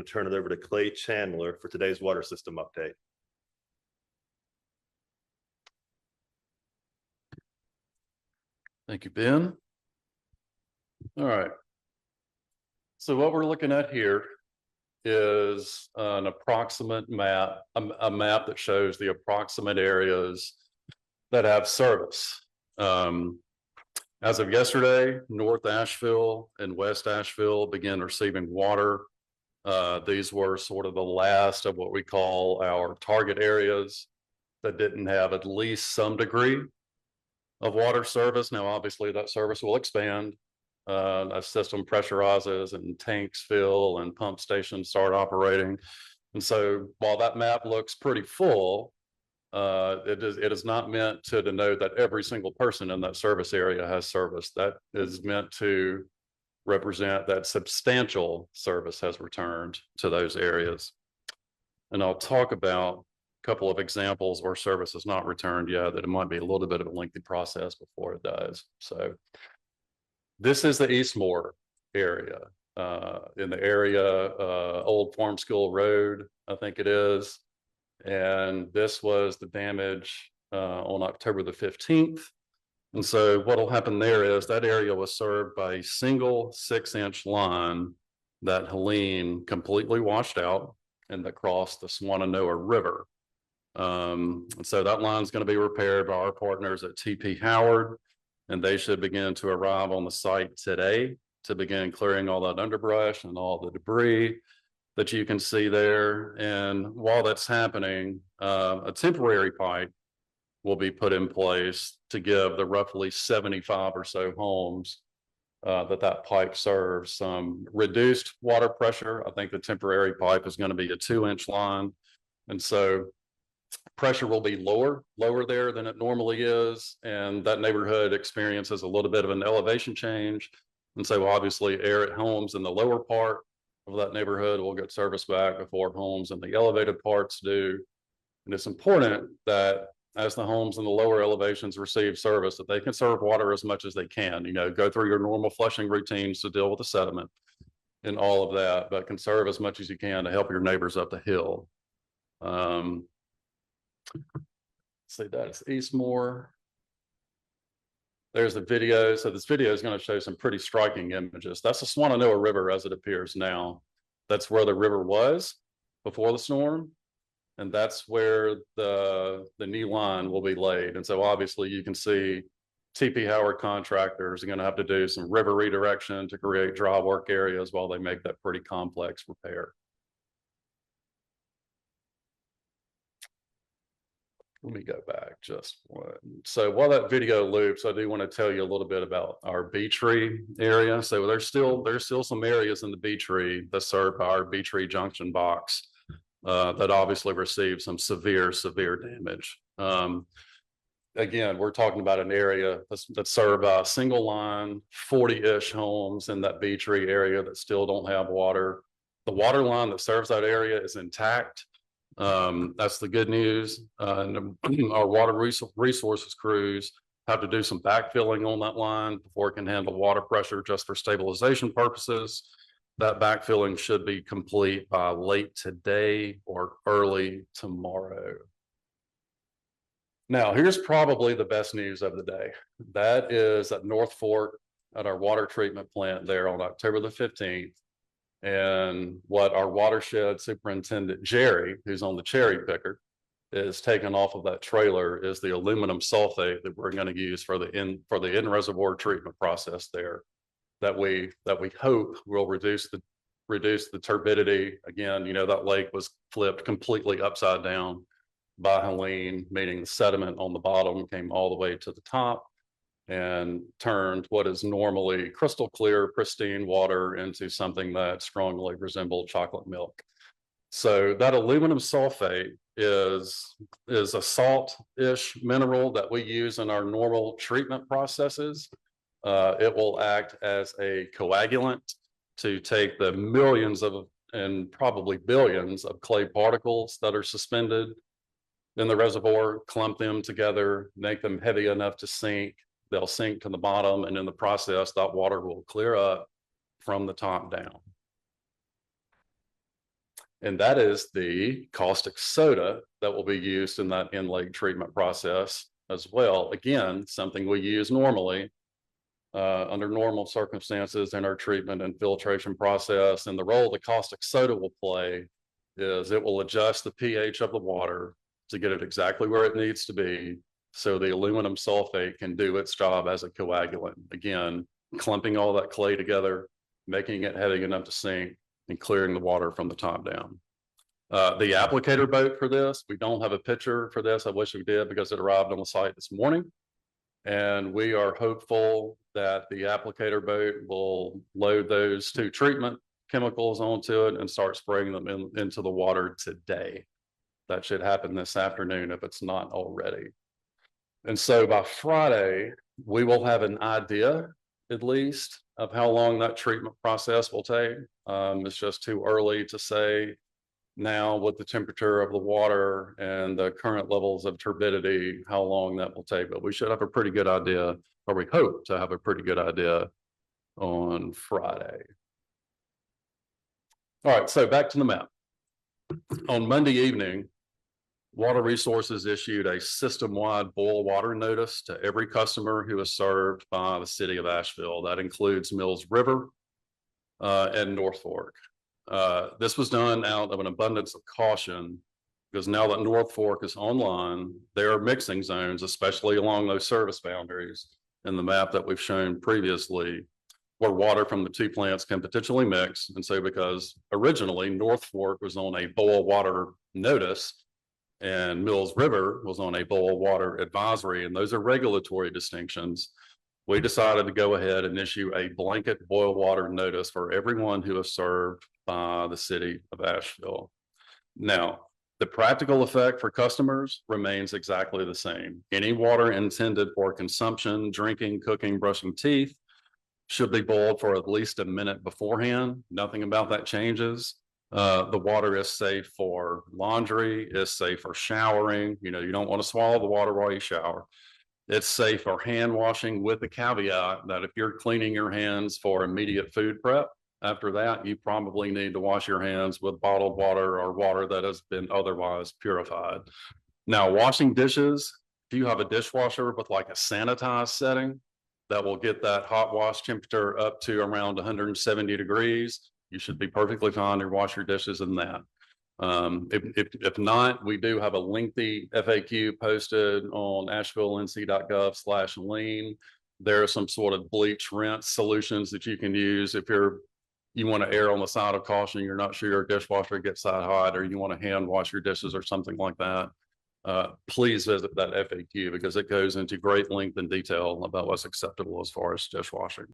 to turn it over to Clay Chandler for today's water system update. Thank you, Ben. All right. So what we're looking at here is an approximate map, a map that shows the approximate areas that have service. As of yesterday, North Asheville and West Asheville began receiving water. These were sort of the last of what we call our target areas that didn't have at least some degree of water service. Now, obviously, that service will expand as system pressurizes and tanks fill and pump stations start operating. And so while that map looks pretty full, it is not meant to denote that every single person in that service area has service. That is meant to represent that substantial service has returned to those areas. And I'll talk about a couple of examples where service has not returned yet, that it might be a little bit of a lengthy process before it does. So this is the Eastmore area. In the area, Old Farm School Road, I think it is. And this was the damage on October the 15th. And so what'll happen there is that area was served by a single 6-inch line that Helene completely washed out and that crossed the Swananoa River. And so that line is going to be repaired by our partners at TP Howard, and they should begin to arrive on the site today to begin clearing all that underbrush and all the debris that you can see there. And while that's happening, a temporary pipe will be put in place to give the roughly 75 or so homes that pipe serves some reduced water pressure. I think the temporary pipe is going to be a 2-inch line. And so pressure will be lower there than it normally is. And that neighborhood experiences a little bit of an elevation change. And so obviously homes in the lower part of that neighborhood will get service back before homes in the elevated parts do. And it's important that as the homes in the lower elevations receive service, that they conserve water as much as they can, go through your normal flushing routines to deal with the sediment and all of that, but conserve as much as you can to help your neighbors up the hill. See, that's Eastmore. There's the video. So this video is going to show some pretty striking images. That's the Swananoa River as it appears now. That's where the river was before the storm. And that's where the new line will be laid. And so obviously you can see TP Howard contractors are going to have to do some river redirection to create dry work areas while they make that pretty complex repair. Let me go back just one. So while that video loops, I do want to tell you a little bit about our Bee Tree area. So there's still some areas in the Bee Tree that serve our Bee Tree Junction box that obviously received some severe damage. Again, we're talking about an area that's served by a single line, 40-ish homes in that Bee Tree area that still don't have water. The water line that serves that area is intact. That's the good news. And our water resources crews have to do some backfilling on that line before it can handle water pressure just for stabilization purposes. That backfilling should be complete by late today or early tomorrow. Now, here's probably the best news of the day. That is at North Fork at our water treatment plant there on October the 15th. And what our watershed superintendent, Jerry, who's on the cherry picker, is taken off of that trailer is the aluminum sulfate that we're going to use for the in reservoir treatment process there. That we hope will reduce the turbidity. Again, that lake was flipped completely upside down by Helene, meaning the sediment on the bottom came all the way to the top and turned what is normally crystal clear, pristine water into something that strongly resembled chocolate milk. So that aluminum sulfate is a salt-ish mineral that we use in our normal treatment processes. It will act as a coagulant to take the millions of and probably billions of clay particles that are suspended in the reservoir, clump them together, make them heavy enough to sink. They'll sink to the bottom, and in the process, that water will clear up from the top down. And that is the caustic soda that will be used in that inlet treatment process as well. Again, something we use normally under normal circumstances in our treatment and filtration process. And the role the caustic soda will play is it will adjust the pH of the water to get it exactly where it needs to be, so the aluminum sulfate can do its job as a coagulant. Again, clumping all that clay together, making it heavy enough to sink, and clearing the water from the top down. The applicator boat for this, we don't have a picture for this. I wish we did, because it arrived on the site this morning. And we are hopeful that the applicator boat will load those 2 treatment chemicals onto it and start spraying them into the water today. That should happen this afternoon if it's not already. And so by Friday, we will have an idea, at least, of how long that treatment process will take. It's just too early to say now, with the temperature of the water and the current levels of turbidity, how long that will take. But we should have a pretty good idea, or we hope to have a pretty good idea on Friday. All right, so back to the map. On Monday evening, Water Resources issued a system-wide boil water notice to every customer who is served by the City of Asheville. That includes Mills River and North Fork. This was done out of an abundance of caution, because now that North Fork is online, there are mixing zones, especially along those service boundaries in the map that we've shown previously, where water from the 2 plants can potentially mix. And so, because originally North Fork was on a boil water notice and Mills River was on a boil water advisory, and those are regulatory distinctions, we decided to go ahead and issue a blanket boil water notice for everyone who is served by the City of Asheville. Now, the practical effect for customers remains exactly the same. Any water intended for consumption, drinking, cooking, brushing teeth should be boiled for at least a minute beforehand. Nothing about that changes. The water is safe for laundry, is safe for showering. You don't want to swallow the water while you shower. It's safe for hand washing, with the caveat that if you're cleaning your hands for immediate food prep, after that, you probably need to wash your hands with bottled water or water that has been otherwise purified. Now, washing dishes, if you have a dishwasher with like a sanitized setting that will get that hot wash temperature up to around 170 degrees, you should be perfectly fine to wash your dishes in that. If not, we do have a lengthy FAQ posted on asheville.nc.gov/lean. There are some sort of bleach rinse solutions that you can use if you want to err on the side of caution, you're not sure your dishwasher gets that hot, or you want to hand wash your dishes or something like that. Please visit that FAQ, because it goes into great length and detail about what's acceptable as far as dishwashing.